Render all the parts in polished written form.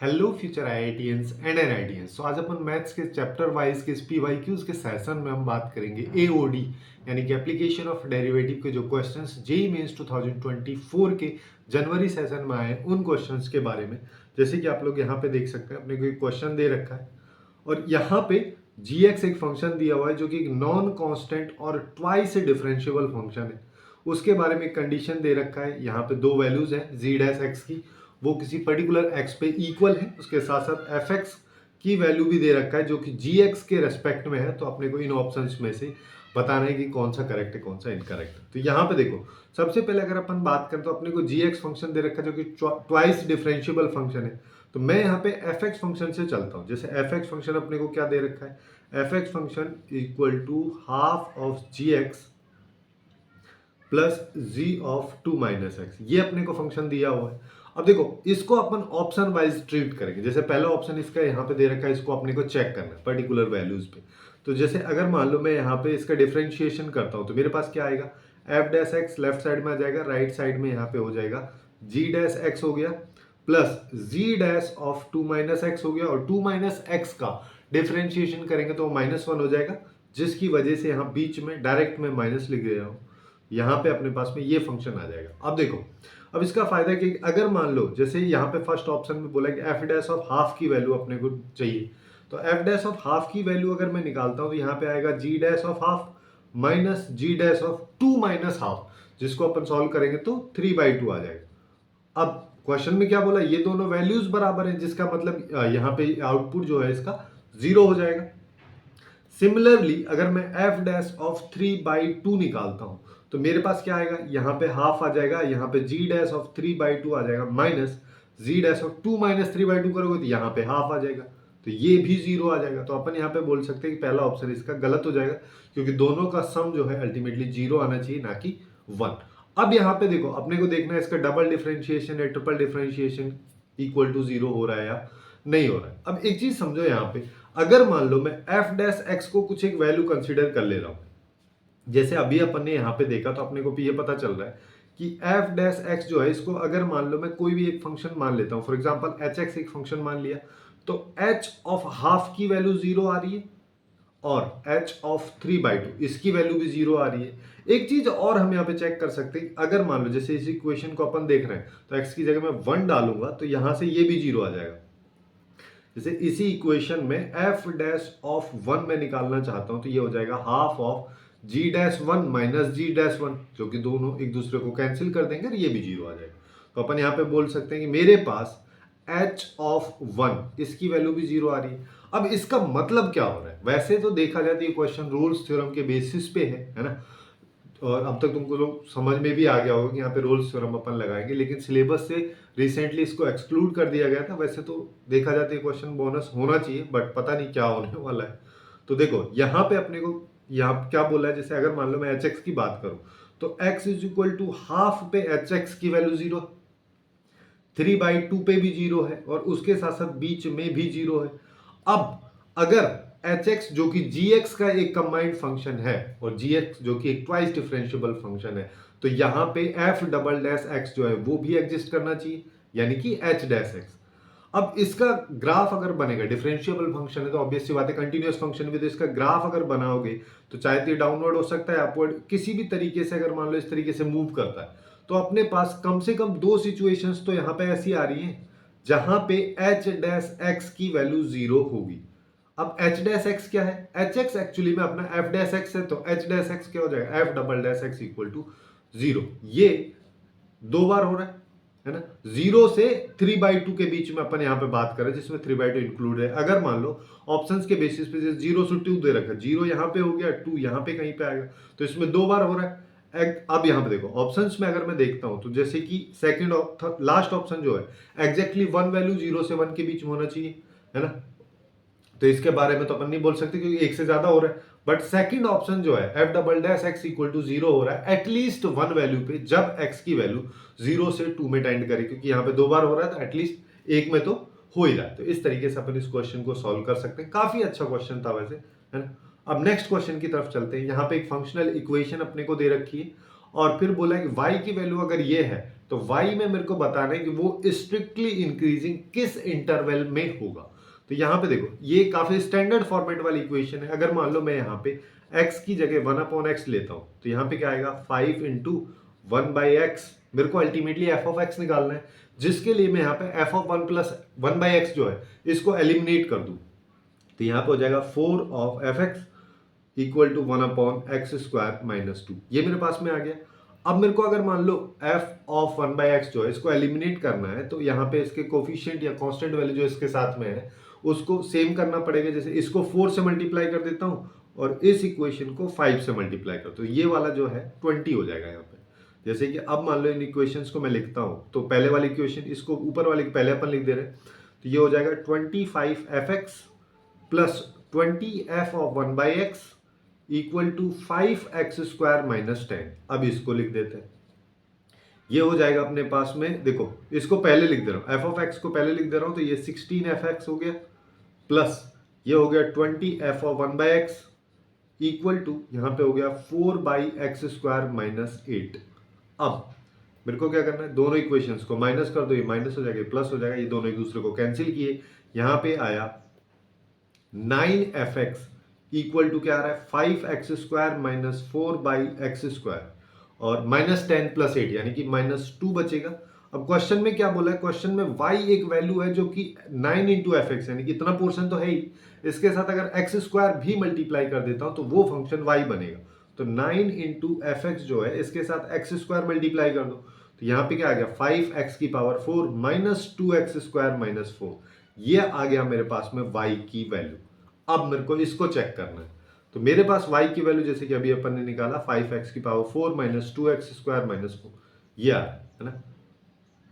Hello future IITians and NITians. तो आज अपन मैथ्स के चैप्टर वाइज के पीवाईक्यूज के सेशन में हम बात करेंगे एओडी यानी कि एप्लीकेशन ऑफ डेरिवेटिव के जो क्वेश्चंस जेईई मेंस 2024 के जनवरी सेशन में आए उन क्वेश्चंस के बारे में। जैसे कि आप लोग यहाँ पे देख सकते हैं, अपने को एक क्वेश्चन दे रखा है और यहाँ पे gx एक फंक्शन दिया हुआ है जो कि एक नॉन कांस्टेंट और ट्वाइस डिफरेंशिएबल फंक्शन है। उसके बारे में कंडीशन दे रखा है, यहाँ पे दो वैल्यूज है जी डैश एक्स की, वो किसी पर्टिकुलर x पे इक्वल है। उसके साथ साथ fx की वैल्यू भी दे रखा है जो कि gx के रेस्पेक्ट में है। तो अपने को इन ऑप्शंस में से बताना है कि कौन सा करेक्ट है कौन सा इनकरेक्ट है। तो यहाँ पे देखो, सबसे पहले अगर अपन बात करें तो अपने को gx फंक्शन दे रखा है जो कि ट्वाइस डिफरेंशिएबल फंक्शन है। तो मैं यहाँ पे fx फंक्शन से चलता हूँ। जैसे fx फंक्शन अपने को क्या दे रखा है, fx function equal to half of gx plus G of 2 minus x, ये अपने को फंक्शन दिया हुआ है। अब देखो, इसको अपन ऑप्शन वाइज ट्रीट करेंगे। जैसे पहला ऑप्शन इसका यहाँ पे दे रखा है, इसको अपने को चेक करना है पर्टिकुलर वैल्यूज पे। तो जैसे अगर मान लो मैं यहाँ पे इसका डिफरेंशिएशन करता हूँ तो मेरे पास क्या आएगा, F dash x left side में आ जाएगा, राइट साइड में यहाँ पे हो जाएगा जी डैश एक्स हो गया plus G dash of 2 minus x हो गया। और 2 माइनस एक्स का डिफरेंशिएशन करेंगे तो -1 हो जाएगा, जिसकी वजह से यहाँ बीच में डायरेक्ट में माइनस लिख रहा हूँ। यहाँ पे अपने पास में ये फंक्शन आ जाएगा। अब देखो, अब इसका फायदा है कि अगर मान लो जैसे यहाँ पे फर्स्ट ऑप्शन में बोला कि एफ डैश ऑफ हाफ की वैल्यू अपने को चाहिए, तो एफ डैश ऑफ हाफ की वैल्यू अगर मैं निकालता हूँ तो यहाँ पे आएगा G dash of half minus G dash of 2 minus half, जिसको अपन सॉल्व करेंगे तो 3/2 आ जाएगा। अब क्वेश्चन में क्या बोला, ये दोनों वैल्यूज बराबर है, जिसका मतलब यहाँ पे आउटपुट जो है इसका 0 हो जाएगा। सिमिलरली अगर मैं एफ डैश ऑफ 3/2 निकालता हूं तो मेरे पास क्या आएगा, यहाँ पे हाफ आ जाएगा, यहाँ पे जी डैश ऑफ 3/2 आ जाएगा minus G dash of 2 minus 3/2 करोगे तो यहाँ पे हाफ आ जाएगा, तो ये भी 0 आ जाएगा। तो अपन यहाँ पे बोल सकते हैं कि पहला ऑप्शन इसका गलत हो जाएगा, क्योंकि दोनों का सम जो है अल्टीमेटली 0 आना चाहिए, ना कि 1। अब यहाँ पे देखो, अपने को देखना है इसका डबल डिफरेंशिएशन या ट्रिपल डिफरेंशिएशन इक्वल टू 0 हो रहा है या नहीं हो रहा है। अब एक चीज समझो, यहाँ पे अगर मान लो मैं एफ डैश एक्स को कुछ एक वैल्यू कंसीडर कर ले रहा हूं, जैसे अभी अपन ने यहाँ पे देखा तो अपने को भी ये पता चल रहा है कि एफ डैश एक्स जो है, इसको अगर मान लो मैं कोई भी एक फंक्शन मान लेता हूँ, फॉर एग्जांपल एच एक्स एक फंक्शन मान लिया, तो एच ऑफ हाफ की वैल्यू 0 आ रही है और एच ऑफ 3/2 इसकी वैल्यू भी 0 आ रही है। एक चीज और हम यहाँ पे चेक कर सकते हैं, अगर मान लो जैसे इस इक्वेशन को अपन देख रहे हैं तो एक्स की जगह मैं 1 डालूंगा तो यहां से ये भी 0 आ जाएगा। जैसे इसी इक्वेशन में एफ डैश ऑफ 1 में निकालना चाहता हूं तो ये हो जाएगा half of G dash 1 minus G dash 1, जो कि दोनों एक दूसरे को कैंसिल कर देंगे और ये भी 0 आ जाएगा। तो अपन यहाँ पे बोल सकते हैं कि मेरे पास h ऑफ 1 इसकी वैल्यू भी 0 आ रही है। अब इसका मतलब क्या हो रहा है, वैसे तो देखा जाए तो ये क्वेश्चन रोल्स थ्योरम के बेसिस पे है ना, और अब तक तुमको लोग समझ में भी आ गया होगा कि यहाँ पे रोल्स थ्योरम अपन लगाएंगे, लेकिन सिलेबस से रिसेंटली इसको एक्सक्लूड कर दिया गया था। वैसे तो देखा जाता है क्वेश्चन बोनस होना चाहिए, बट पता नहीं क्या होने वाला है। तो देखो यहाँ पे अपने को यहाँ क्या बोला है, जैसे अगर मान लो मैं एच एक्स की बात करूं तो x is equal to half पे एच एक्स की वैल्यू 0, 3/2 पे भी 0 है और उसके साथ साथ बीच में भी 0 है। अब अगर एच एक्स जो कि जी एक्स का एक कंबाइंड फंक्शन है और जी एक्स जो कि एक ट्वाइस डिफरेंशिएबल फंक्शन है, तो यहां पे एफ डबल डैश एक्स जो है वो भी एग्जिस्ट करना चाहिए, यानी कि एच डैश एक्स। अब इसका ग्राफ अगर बनेगा, डिफरेंशिएबल फंक्शन है तो ऑब्वियसली बात है, कंटिन्यूअस फंक्शन भी, तो इसका ग्राफ अगर बनाओगे तो चाहे तो डाउनवर्ड हो सकता है, अपवर्ड, किसी भी तरीके से अगर मान लो इस तरीके से मूव करता है, तो अपने पास कम से कम दो सिचुएशंस तो यहाँ पे ऐसी आ रही हैं जहां पे एच डैश एक्स की वैल्यू 0 होगी। अब एच डैश एक्स क्या है, एच एक्स एक्चुअली में अपना एफ डैश एक्स है, तो एच डैश एक्स क्या हो जाएगा, F double dash x equal to 0। ये दो बार हो रहा है ना, 0 से 3/2 के बीच में अपन यहाँ पे बात कर रहे हैं, जिसमें 3/2 इंक्लूड है। अगर मान लो ऑप्शंस के बेसिस पे 0 से 2 दे रखा है, 0 यहाँ पे हो गया, 2 यहाँ पे कहीं पे आएगा, तो इसमें दो बार हो रहा है। अब यहाँ पे देखो ऑप्शंस में अगर मैं देखता हूं तो जैसे कि सेकंड लास्ट ऑप्शन जो है एग्जैक्टली 1 वैल्यू 0 से 1 के बीच में होना चाहिए, है ना, तो इसके बारे में तो अपन नहीं बोल सकते क्योंकि एक से ज्यादा हो रहा है। बट सेकंड ऑप्शन जो है F double dash x equal to 0 हो रहा है एटलीस्ट 1 वैल्यू पे, जब एक्स की वैल्यू 0 से 2 में टेंड करे, क्योंकि यहाँ पे दो बार हो रहा है तो एटलीस्ट एक में तो हो ही रहा है। तो इस तरीके से अपन इस क्वेश्चन को सॉल्व कर सकते हैं। काफी अच्छा क्वेश्चन था वैसे, है ना। अब नेक्स्ट क्वेश्चन की तरफ चलते हैं। यहाँ पे एक फंक्शनल इक्वेशन अपने को दे रखी है और फिर बोला है कि y की वैल्यू अगर ये है तो y में मेरे को बताना है कि वो स्ट्रिक्टली इंक्रीजिंग किस इंटरवल में होगा। तो यहाँ पे देखो ये काफी स्टैंडर्ड फॉर्मेट वाली इक्वेशन है। अगर मान लो मैं यहाँ पे x की जगह 1/x लेता हूँ तो यहाँ पे क्या आएगा 5 इंटू 1/x। मेरे को अल्टीमेटली f ऑफ x निकालना है, जिसके लिए मैं यहाँ पे f ऑफ 1 प्लस 1/x जो है इसको एलिमिनेट कर दूं। तो यहाँ पे हो जाएगा 4 of fx equal to 1/x² minus 2। ये मेरे पास में आ गया। अब मेरे को अगर मान लो f ऑफ 1/x जो है इसको एलिमिनेट करना है तो यहाँ पे इसके कोफिशिएंट या कांस्टेंट वैल्यू जो इसके साथ में है उसको सेम करना पड़ेगा। जैसे इसको 4 से मल्टीप्लाई कर देता हूँ और इस इक्वेशन को 5 से मल्टीप्लाई कर, तो ये वाला जो है 20 हो जाएगा यहाँ पे। जैसे कि अब मान लो इन इक्वेशंस को मैं लिखता हूँ तो पहले वाली इक्वेशन इसको ऊपर वाले पहले अपन लिख दे रहे हैं, तो ये हो जाएगा 25fx plus 20f of 1/x equal to 5x² minus 10। अब इसको लिख देते हैं, ये हो जाएगा अपने पास में। देखो इसको पहले लिख दे रहा हूँ, f ऑफ x को पहले लिख दे रहा हूँ, तो ये 16fx हो गया प्लस ये हो गया 20f of 1/x equal to यहाँ पे हो गया 4/x² माइनस 8। अब मेरे को क्या करना है, दोनों इक्वेशंस को माइनस कर दो, ये माइनस हो जाएगा प्लस हो जाएगा, ये दोनों एक दूसरे को कैंसिल किए, यहाँ पे आया 9fx इक्वल टू क्या आ रहा है 5x² माइनस 4/x² और माइनस 10 प्लस 8 यानी कि -2 बचेगा। अब क्वेश्चन में क्या बोला है, क्वेश्चन में y एक वैल्यू है जो कि 9 इंटू एफ एक्स यानी कि इतना पोर्शन तो है ही, इसके साथ अगर x² भी मल्टीप्लाई कर देता हूं तो वो फंक्शन y बनेगा। तो 9 इंटू एफ एक्स जो है इसके साथ x² मल्टीप्लाई कर दो, तो यहाँ पे क्या आ गया 5x⁴ माइनस 2x² माइनस 4। ये आ गया मेरे पास में y की वैल्यू। अब मेरे को इसको चेक करना है, तो मेरे पास y की वैल्यू जैसे कि अभी अपन ने निकाला 5x⁴ माइनस 2x² माइनस 4, ये आ रहा है ना।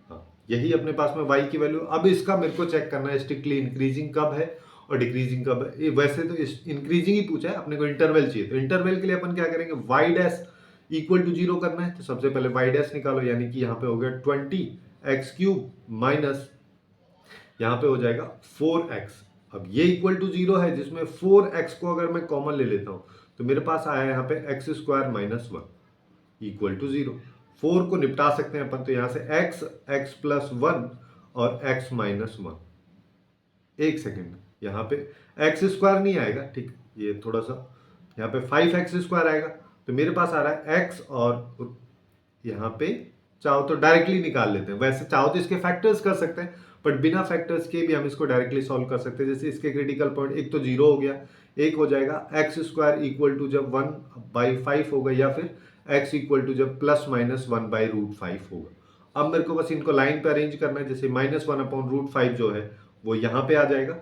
हाँ, यही अपने पास में y की वैल्यू। अब इसका मेरे को चेक करना है स्ट्रिक्टली इंक्रीजिंग कब है और डिक्रीजिंग कब है। वैसे तो इंक्रीजिंग ही पूछा है, अपने को इंटरवल चाहिए, तो इंटरवल के लिए अपन क्या करेंगे y' इक्वल टू 0 करना है। तो सबसे पहले y' निकालो, यानी कि यहाँ पे हो गया 20x³ माइनस यहाँ पे हो जाएगा 4x। अब ये इक्वल टू 0 है जिसमें 4x को अगर मैं कॉमन ले लेता हूं तो मेरे पास आया यहाँ पे x² माइनस 1 इक्वल टू 0। 4 को निपटा सकते हैं अपन, तो यहाँ से x प्लस 1 और x माइनस 1। एक सेकेंड, यहाँ पे x² नहीं आएगा, ठीक, ये थोड़ा सा यहाँ पे 5x² आएगा, तो मेरे पास आ रहा है x और यहाँ पे चाहो तो डायरेक्टली निकाल लेते हैं। वैसे चाहो तो इसके फैक्टर्स कर सकते हैं, बट बिना फैक्टर्स के भी हम इसको डायरेक्टली सॉल्व कर सकते हैं। जैसे इसके क्रिटिकल पॉइंट एक तो 0 हो गया, एक हो जाएगा x² इक्वल टू जब 1/5 होगा या फिर x इक्वल टू जब प्लस माइनस 1/√5 होगा। अब मेरे को बस इनको लाइन पे अरेंज करना है, जैसे -1/√5 जो है वो यहाँ पे आ जाएगा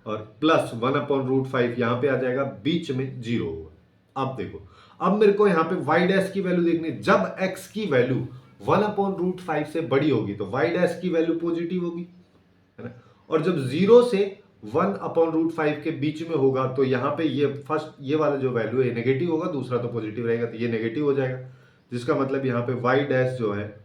और प्लस 1/√5 यहाँ पे आ जाएगा, बीच में 0 होगा। अब देखो, अब मेरे को यहाँ पे y' की वैल्यू देखनी है। जब x की वैल्यू 1/√5 से बड़ी होगी तो y' की वैल्यू पॉजिटिव होगी, है ना। और जब 0 से 1/√5 के बीच में होगा तो यहाँ पे ये फर्स्ट ये वाला जो वैल्यू है नेगेटिव होगा, दूसरा तो पॉजिटिव रहेगा, तो ये नेगेटिव हो जाएगा, जिसका मतलब यहाँ पे y' जो है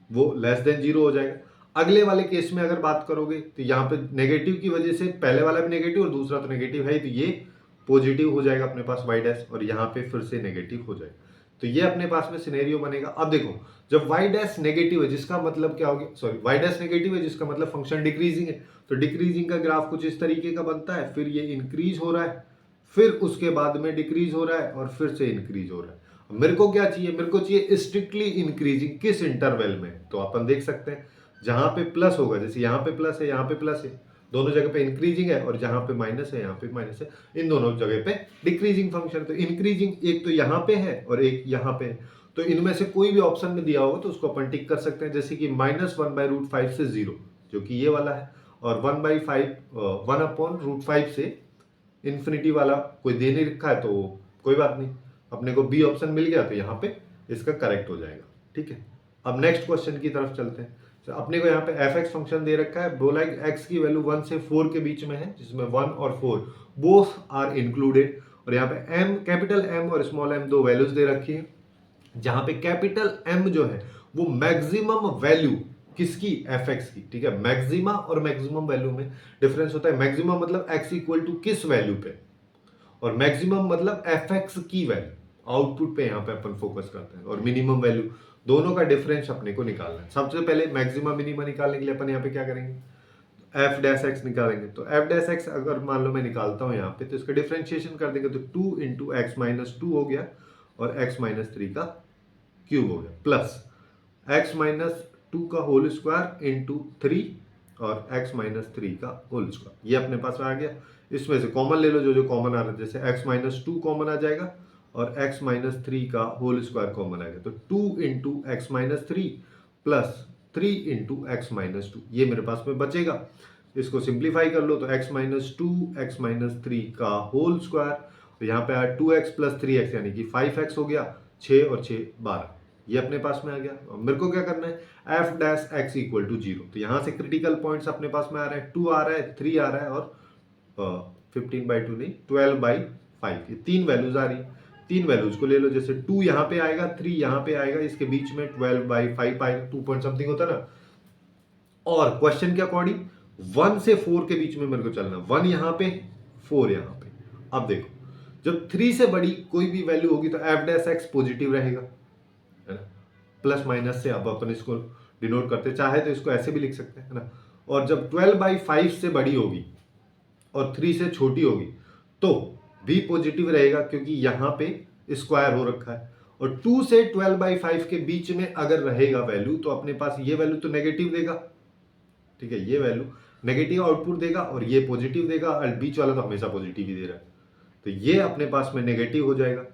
वो लेस देन 0 हो जाएगा। अगले वाले केस में अगर बात करोगे तो यहाँ पे नेगेटिव की वजह से पहले वाला भी नेगेटिव और दूसरा तो नेगेटिव है ही, तो ये पॉजिटिव हो जाएगा अपने पास y' और यहाँ पे फिर से नेगेटिव हो जाएगा। तो ये अपने पास में सिनेरियो बनेगा। अब देखो, जब y' नेगेटिव है जिसका मतलब क्या होगा, सॉरी y' नेगेटिव है जिसका मतलब फंक्शन डिक्रीजिंग है, तो डिक्रीजिंग का ग्राफ कुछ इस तरीके का बनता है, फिर ये इंक्रीज हो रहा है, फिर उसके बाद में डिक्रीज हो रहा है और फिर से इंक्रीज हो रहा है। मेरे को क्या चाहिए, मेरे को चाहिए स्ट्रिक्टली इंक्रीजिंग किस इंटरवल में। तो अपन देख सकते हैं जहां पे प्लस होगा, जैसे यहाँ पे प्लस है यहाँ पे प्लस है, दोनों जगह पे इंक्रीजिंग है, और जहां पे माइनस है यहाँ पे माइनस है, इन दोनों जगह पे डिक्रीजिंग फंक्शन। तो इंक्रीजिंग एक तो यहाँ पे है और एक यहाँ पे है, तो इनमें से कोई भी ऑप्शन में दिया होगा तो उसको अपन टिक कर सकते हैं। जैसे कि -1/√5 से 0 जो कि ये वाला है, और 1/5 से इन्फिनिटी वाला कोई दे नहीं रखा है, तो कोई बात नहीं, अपने को बी ऑप्शन मिल गया तो यहाँ पे इसका करेक्ट हो जाएगा। ठीक है, अब नेक्स्ट क्वेश्चन की तरफ चलते हैं। तो अपने को यहाँ पे एफ एक्स फंक्शन दे रखा है, बोला है एक्स की वैल्यू 1 से 4 के बीच में है, जिसमें 1 और 4 बोथ आर इंक्लूडेड, और यहाँ पे एम, कैपिटल एम और स्मॉल एम दो वैल्यूज दे रखी है, जहां पे कैपिटल एम जो है वो मैक्सिमम वैल्यू किसकी, एफ एक्स की। ठीक है, मैक्सिमा और मैक्सिमम वैल्यू में डिफरेंस होता है। मैक्सिमम मतलब एक्स इक्वल टू किस वैल्यू पे, और मैक्सिमम मतलब एफ एक्स की वैल्यू, आउटपुट पे यहाँ पे अपन फोकस करते हैं, और मिनिमम वैल्यू दोनों का डिफरेंस अपने को निकालना है। सबसे पहले मैक्सिमा मिनिमा निकालने के लिए अपन यहाँ पे क्या करेंगे, एफ डैश एक्स निकालेंगे। तो एफ डैश एक्स अगर मान लो मैं निकालता हूँ यहाँ पे, तो इसका डिफरेंशिएशन कर देंगे तो 2 इंटू एक्स माइनस टू हो गया और एक्स माइनस थ्री का क्यूब हो गया, प्लस एक्स माइनस टू का होल स्क्वायर इंटू थ्री और एक्स माइनस थ्री का होल स्क्वायर, ये अपने पास आ गया। इसमें से कॉमन ले लो, जो जो कॉमन आ रहा है, जैसे एक्स माइनस टू कॉमन आ जाएगा और एक्स माइनस थ्री का होल स्क्वायर कॉमन आएगा, तो 2 into x minus three plus 3 into x minus two, ये मेरे पास में बचेगा। इसको सिंप्लीफाई कर लो तो x minus two x minus three का होल स्क्वायर, तो यहाँ पे आया 2x प्लस 3x यानी कि 5x हो गया, 6 और 6 12, ये अपने पास में आ गया। और मेरे को क्या करना है, F dash x equal to 0, तो यहाँ से क्रिटिकल पॉइंट्स अपने पास में आ रहे हैं, 2 आ रहा है, 3 आ रहा है और 15/2 नहीं 12/5, ये तीन वैल्यूज आ रही है। तीन वैल्यूज को ले लो, जैसे 2 यहाँ पे आएगा, 3 यहाँ पे आएगा, इसके बीच में 12/5 आएगा, 2 पॉइंट समथिंग होता है ना। और क्वेश्चन के अकॉर्डिंग 1 से 4 के बीच में मेरे को चलना, 1 यहाँ पे 4 यहाँ पे। अब देखो, जब 3 से बड़ी कोई भी वैल्यू होगी तो एफ डैश एक्स पॉजिटिव रहेगा, है ना, प्लस माइनस से। अब अपन इसको डिनोट करते, चाहे तो इसको ऐसे भी लिख सकते हैं, है ना। और जब 12/5 से बड़ी होगी और 3 से छोटी होगी तो भी पॉजिटिव रहेगा, क्योंकि यहाँ पे स्क्वायर हो रखा है। और 2 से 12/5 के बीच में अगर रहेगा वैल्यू, तो अपने पास ये वैल्यू तो नेगेटिव देगा, ठीक है, ये वैल्यू नेगेटिव आउटपुट देगा और ये पॉजिटिव देगा, और बीच वाला तो हमेशा पॉजिटिव ही दे रहा है, तो ये अपने पास में नेगेटिव हो जाएगा।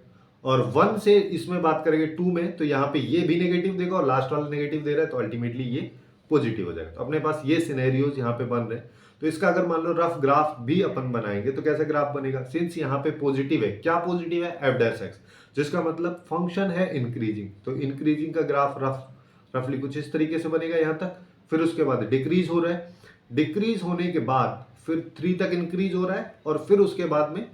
और 1 से इसमें बात करेंगे 2 में, तो यहाँ पे ये भी नेगेटिव देगा और लास्ट वाला नेगेटिव दे रहा है, तो अल्टीमेटली ये पॉजिटिव हो जाएगा। तो अपने पास ये सिनेरियोज यहाँ पे बन रहे हैं। तो इसका अगर मान लो रफ ग्राफ भी अपन बनाएंगे तो कैसे ग्राफ बनेगा, सिंस यहाँ पे पॉजिटिव है, क्या पॉजिटिव है, एफ डैश एक्स, जिसका मतलब फंक्शन है इंक्रीजिंग, तो इंक्रीजिंग का ग्राफ रफली कुछ इस तरीके से बनेगा यहाँ तक। फिर उसके बाद डिक्रीज हो रहा है, डिक्रीज होने के बाद फिर 3 तक इंक्रीज हो रहा है, और फिर उसके बाद में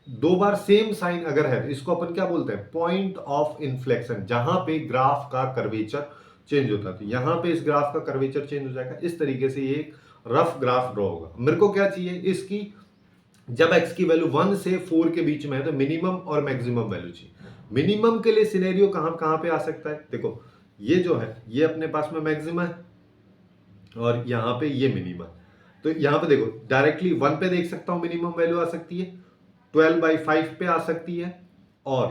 2 बार सेम साइन अगर है, इसको अपन क्या बोलते हैं, पॉइंट ऑफ इन्फ्लेक्शन, जहां पे ग्राफ का कर्वेचर चेंज होता है। तो यहां पे इस ग्राफ का कर्वेचर चेंज हो जाएगा। इस तरीके से ये एक रफ ग्राफ ड्रॉ होगा। मेरे को क्या चाहिए इसकी, जब x की वैल्यू 1 से 4 के बीच में है तो मिनिमम और मैक्सिमम वैल्यू चाहिए। मिनिमम के लिए सिनेरियो कहां कहां पे आ सकता है, देखो ये जो है ये अपने पास में मैक्सिमम है और यहाँ पे ये मिनिमम। तो यहाँ पे देखो डायरेक्टली 1 पे देख सकता हूँ मिनिमम वैल्यू आ सकती है, 12/5 पे आ सकती है, और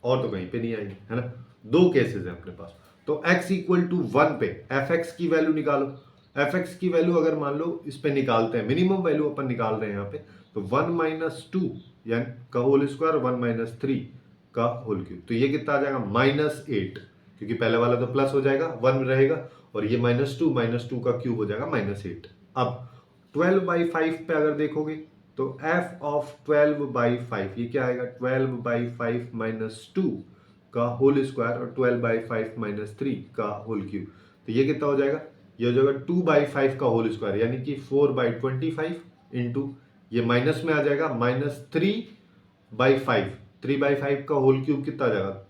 तो कहीं पे नहीं आएगी, है ना। दो केसेस है अपने पास। तो x इक्वल टू 1 पे एफ एक्स की वैल्यू निकालो। एफ एक्स की वैल्यू अगर मान लो इस पे निकालते हैं, मिनिमम वैल्यू अपन निकाल रहे हैं यहाँ पे, तो 1 माइनस टू यानी का होल स्क्वायर 1 माइनस थ्री का होल क्यूब, तो ये कितना आ जाएगा -8, क्योंकि पहले वाला तो प्लस हो जाएगा 1 रहेगा, और ये -2 का क्यूब हो जाएगा -8। अब 12/5 पे अगर देखोगे तो f ऑफ 12/5 ये क्या आएगा, 12/5 माइनस 2 का होल स्क्वायर और 12/5 माइनस 3 का होल क्यूब, तो ये कितना हो जाएगा, ये हो जाएगा 2/5 का होल स्क्वायर यानी कि 4/25 इंटू ये माइनस में आ जाएगा -3/5, 3/5 का होल क्यूब कितना आ जाएगा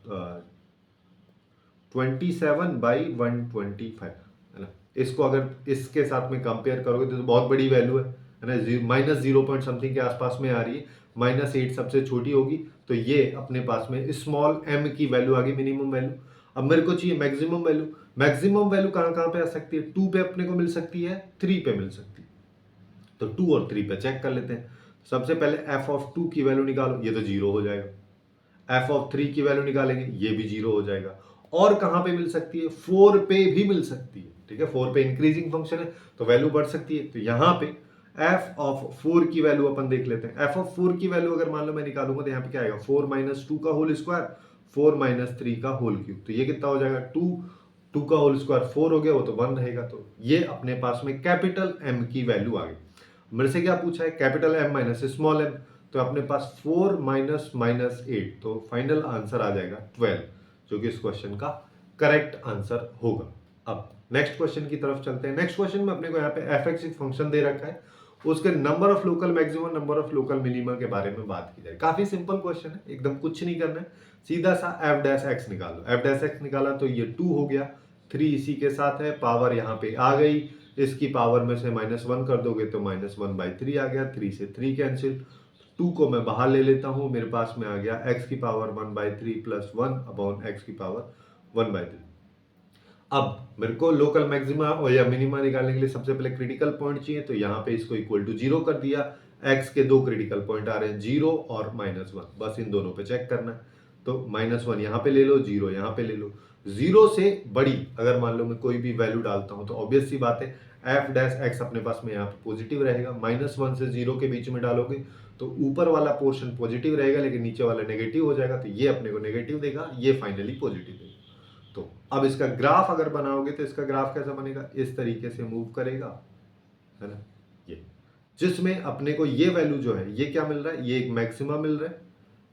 27/125, है ना। इसको अगर इसके साथ में कंपेयर करोगे तो बहुत बड़ी वैल्यू है ना, -0 पॉइंट समथिंग के आसपास में आ रही है, -8 सबसे छोटी होगी, तो ये अपने पास में स्मॉल m की वैल्यू आ गई मिनिमम वैल्यू। अब मेरे को चाहिए मैक्सिमम वैल्यू। मैक्सिमम वैल्यू कहाँ कहाँ पे आ सकती है, 2 पे अपने को मिल सकती है, 3 पे मिल सकती है, तो 2 और 3 पे चेक कर लेते हैं। सबसे पहले f ऑफ 2 की वैल्यू निकालो, ये तो 0 हो जाएगा। f ऑफ 3 की वैल्यू निकालेंगे, ये भी 0 हो जाएगा। और कहां पे मिल सकती है, 4 पे भी मिल सकती है, ठीक है, 4 पे इंक्रीजिंग फंक्शन है तो वैल्यू बढ़ सकती है। तो यहां पे f ऑफ 4 की वैल्यू अपन देख लेते हैं। f ऑफ 4 की वैल्यू अगर मान लो मैं निकालूंगा तो यहाँ पे क्या आएगा, 4 माइनस 2 का होल स्क्वायर 4 माइनस 3 का होल क्यूब, तो ये कितना हो जाएगा 2 का होल स्क्वायर 4 हो गया, वो तो 1 रहेगा। तो ये अपने पास में कैपिटल M की वैल्यू आ गई। मेरे से क्या पूछा है, capital M minus small m, तो अपने पास 4 माइनस -8, तो फाइनल आंसर आ जाएगा 12, जो कि इस क्वेश्चन का करेक्ट आंसर होगा। अब नेक्स्ट क्वेश्चन की तरफ चलते हैं। नेक्स्ट क्वेश्चन में अपने को यहाँ पे एफ एक्स एक फंक्शन दे रखा है, उसके number of local maximum number of local minima के बारे में बात की जाए। काफी सिंपल क्वेश्चन है, एकदम कुछ नहीं करना है, सीधा सा एफ डैश एक्स निकाल लो। एफ डैश एक्स निकाला तो ये 2 हो गया, 3 इसी के साथ है, पावर यहाँ पे आ गई, इसकी पावर में से -1 कर दोगे तो -1/3 आ गया, 3 से 3 कैंसिल, 2 को मैं बाहर ले लेता हूं, मेरे पास में आ गया x की पावर 1/3 प्लस 1 अपॉन x की पावर 1/3। अब मेरे को लोकल मैक्सिमा और या मिनिमा निकालने के लिए सबसे पहले क्रिटिकल पॉइंट चाहिए, तो यहाँ पे इसको इक्वल टू 0 कर दिया। एक्स के दो क्रिटिकल पॉइंट आ रहे हैं, 0 और -1, बस इन दोनों पे चेक करना है। तो -1 यहाँ पे ले लो, 0 यहाँ पे ले लो। 0 से बड़ी अगर मान लो मैं कोई भी वैल्यू डालता हूँ तो ऑब्वियस सी बात है एफ डैश एक्स अपने पास में यहाँ पे पॉजिटिव रहेगा। -1 से 0 के बीच में डालोगे तो ऊपर वाला पोर्शन पॉजिटिव रहेगा लेकिन नीचे वाला नेगेटिव हो जाएगा, तो ये अपने को नेगेटिव देगा, ये फाइनली पॉजिटिव देगा। तो अब इसका ग्राफ अगर बनाओगे तो इसका ग्राफ कैसा बनेगा, इस तरीके से मूव करेगा, है ना, ये जिसमें अपने को ये वैल्यू जो है ये क्या मिल रहा है, ये एक मैक्सिमा मिल रहा है,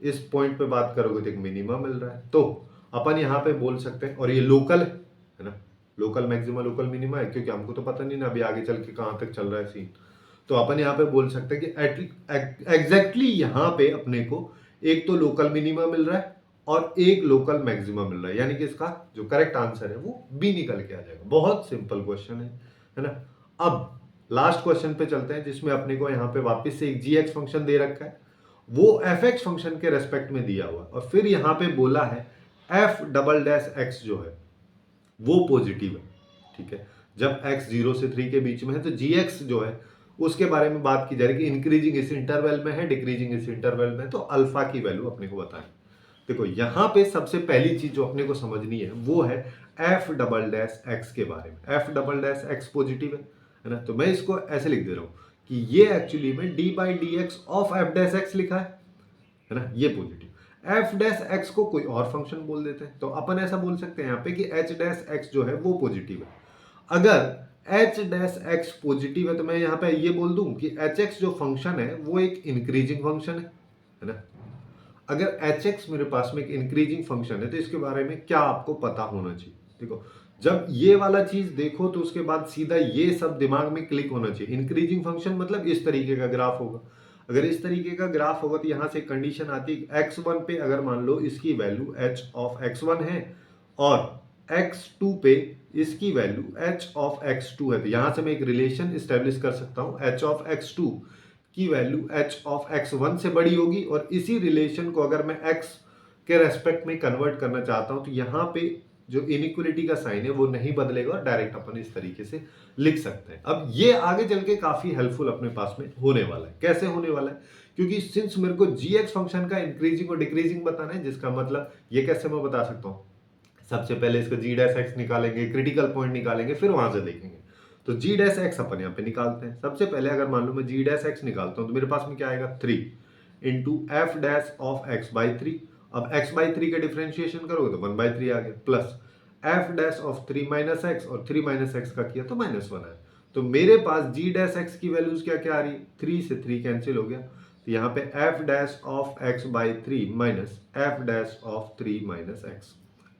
इस पॉइंट पे बात करोगे तो एक मिनिमा मिल रहा है। तो अपन यहाँ पे बोल सकते हैं, और ये लोकल है ना, लोकल मैक्सिमा लोकल मिनिमा है, क्योंकि हमको तो पता नहीं ना अभी आगे चल के कहाँ तक चल रहा है सीन। तो अपन यहाँ पे बोल सकते हैं कि एग्जैक्टली यहाँ पे अपने को एक तो लोकल मिनिमा मिल रहा है और एक लोकल मैक्सिमा मिल रहा है, यानी कि इसका जो करेक्ट आंसर है वो बी निकल के आ जाएगा। बहुत सिंपल क्वेश्चन है ना। अब लास्ट क्वेश्चन पे चलते हैं, जिसमें अपने को यहाँ पे वापस से एक जी फंक्शन दे रखा है, वो एफ एक्स फंक्शन के रेस्पेक्ट में दिया हुआ है, और फिर यहाँ पे बोला है एफ डबल डैश एक्स जो है वो पॉजिटिव है, ठीक है। जब x 0 से 3 के बीच में है तो gx जो है उसके बारे में बात की जा रही है कि इंक्रीजिंग इस इंटरवल में है, डिक्रीजिंग इस इंटरवल में, तो अल्फा की वैल्यू अपने को बताएं। देखो यहाँ पे सबसे पहली चीज जो अपने को समझनी है वो है एफ डबल डैश एक्स के बारे में। F double dash x positive है ना, तो मैं इसको ऐसे लिख दे रहा हूँ कि ये एक्चुअली में D by D x of F dash x लिखा है ना, ये पॉजिटिव। एफ डैश एक्स को कोई और फंक्शन बोल देते हैं, तो अपन ऐसा बोल सकते हैं यहाँ पे कि एच डैश एक्स जो है वो पॉजिटिव है। अगर एच डैश एक्स पॉजिटिव है तो मैं यहाँ पे ये बोल दूं कि एच एक्स जो फंक्शन है वो एक इंक्रीजिंग फंक्शन है ना। अगर एच एक्स मेरे पास में एक इंक्रीजिंग फंक्शन है तो इसके बारे में क्या आपको पता होना चाहिए। देखो जब ये वाला चीज देखो तो उसके बाद सीधा ये सब दिमाग में क्लिक होना चाहिए। इंक्रीजिंग फंक्शन मतलब इस तरीके का ग्राफ होगा, अगर इस तरीके का ग्राफ होगा तो यहां से कंडीशन आती है x1 पे अगर मान लो इसकी वैल्यू h ऑफ x1 है और x2 पे इसकी वैल्यू h ऑफ x2 है, तो यहां से मैं एक रिलेशन स्टेब्लिश कर सकता हूं, h ऑफ x2 की वैल्यू h ऑफ x1 से बड़ी होगी, और इसी रिलेशन को अगर मैं x के रेस्पेक्ट में कन्वर्ट करना चाहता हूं तो यहाँ पे जो इनइक्वलिटी का साइन है वो नहीं बदलेगा और डायरेक्ट अपन इस तरीके से लिख सकते हैं। अब ये आगे चल के काफी हेल्पफुल अपने पास में होने वाला है। कैसे होने वाला है, क्योंकि सिंस मेरे को जीएक्स फंक्शन का इंक्रीजिंग और डिक्रीजिंग बताना है, जिसका मतलब ये कैसे मैं बता सकता हूँ, सबसे पहले इसका जी डैश एक्स निकालेंगे, क्रिटिकल पॉइंट निकालेंगे, फिर वहां से देखेंगे। तो जी डैश एक्स अपन यहाँ पे निकालते हैं। सबसे पहले अगर मान लो मैं जी डैश एक्स निकालता हूँ तो मेरे पास में क्या आएगा 3 into F dash of x by 3। अब x बाई 3 का डिफरेंशिएशन करोगे तो 1/3 आ गया, plus F dash of 3 minus x, और 3 माइनस एक्स का किया तो -1 है। तो मेरे पास जी डैश एक्स की वैल्यूज क्या क्या आ रही है, 3 से 3 कैंसिल हो गया, तो यहाँ पे F dash of x by 3 minus F dash of 3 minus x.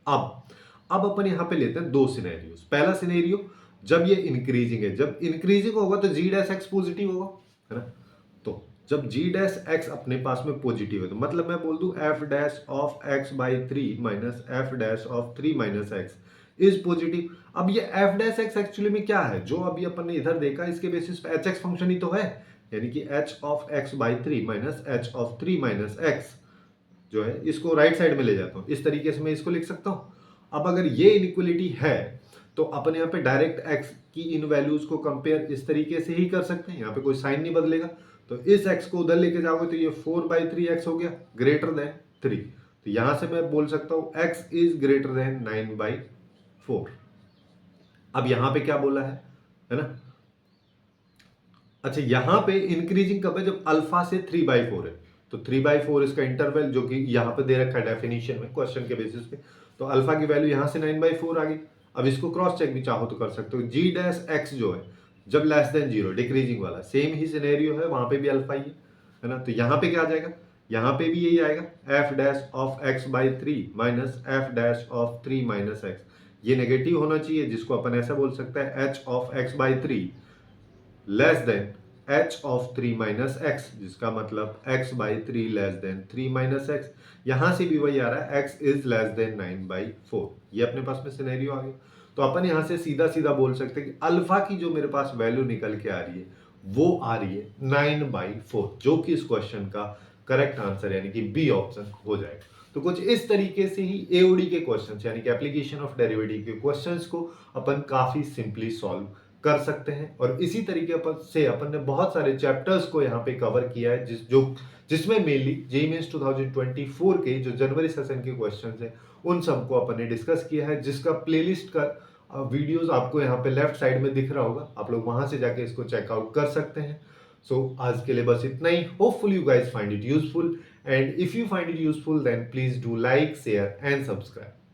अब अपन यहाँ पे लेते हैं दो सिनेरियोस। पहला सिनेरियो जब ये इंक्रीजिंग है, जब इंक्रीजिंग होगा तो जी डैश एक्स पॉजिटिव होगा, है ना। तो जब जी डैश एक्स अपने पास में पॉजिटिव है तो मतलब मैं बोल दूं F dash of x by 3 minus F dash of 3 minus x is positive. अब ये एफ डैश एक्स एक्चुअली में क्या है, जो अभी अपन ने इधर देखा इसके बेसिस पे एच एक्स फंक्शन ही तो है, यानी कि H of x by 3 minus H of 3 minus x जो है, इसको राइट साइड में ले जाता हूं, इस तरीके से मैं इसको लिख सकता हूं। अब अगर ये इनइक्वलिटी है तो अपन यहाँ पे डायरेक्ट x की इन वैल्यूज को कंपेयर इस तरीके से ही कर सकते हैं, यहाँ पे कोई साइन नहीं बदलेगा। तो इस x को उधर लेके जाओगे तो ये 4/3x हो गया ग्रेटर देन 3, तो यहां से मैं बोल सकता हूं x इज ग्रेटर देन 9/4। अब यहां पे क्या बोला है ना। अच्छा यहां पे इंक्रीजिंग कब है, जब अल्फा से 3/4 है, तो 3/4 इसका इंटरवल जो कि यहां पे दे रखा है डेफिनेशन में क्वेश्चन के बेसिस पे, तो अल्फा की वैल्यू यहां से 9/4 आ गई। अब इसको क्रॉस चेक भी चाहो तो कर सकते हो, जी डैश एक्स जो है जब लेस देन 0 डिक्रीजिंग वाला, सेम ही सिनेरियो है, वहां पे भी अल्फा ही है ना, तो यहां पे क्या आ जाएगा, यहां पे भी यही आएगा F dash of x by 3 minus F dash of 3 minus x. ये नेगेटिव होना चाहिए, जिसको अपन ऐसा बोल सकते हैं H of x by 3 less than H of 3 minus x, जिसका मतलब x by 3 less than 3 minus x. यहां से भी वही आ रहा है x इज लेस देन 9/4। ये अपने पास में सिनेरियो आ गया। तो अपन यहां से सीधा सीधा बोल सकते हैं कि अल्फा की जो मेरे पास वैल्यू निकल के आ रही है वो आ रही है 9/4, जो कि इस क्वेश्चन का करेक्ट आंसर यानी कि बी ऑप्शन हो जाएगा। तो कुछ इस तरीके से ही एओडी के क्वेश्चंस यानी कि एप्लीकेशन ऑफ डेरिवेटिव के क्वेश्चंस को अपन काफी सिंपली सॉल्व कर सकते हैं। और इसी तरीके से अपन ने बहुत सारे चैप्टर्स को यहाँ पे कवर किया है जिसमें मेनली जेईई मेंस 2024 के जो जनवरी सेशन के क्वेश्चंस हैं उन सबको अपन ने डिस्कस किया है, जिसका प्लेलिस्ट का वीडियोस आपको यहाँ पे लेफ्ट साइड में दिख रहा होगा, आप लोग वहां से जाके इसको चेकआउट कर सकते हैं। सो आज के लिए बस इतना ही। Hopeful you guys find it useful, and if you find it useful then please do like, share and subscribe.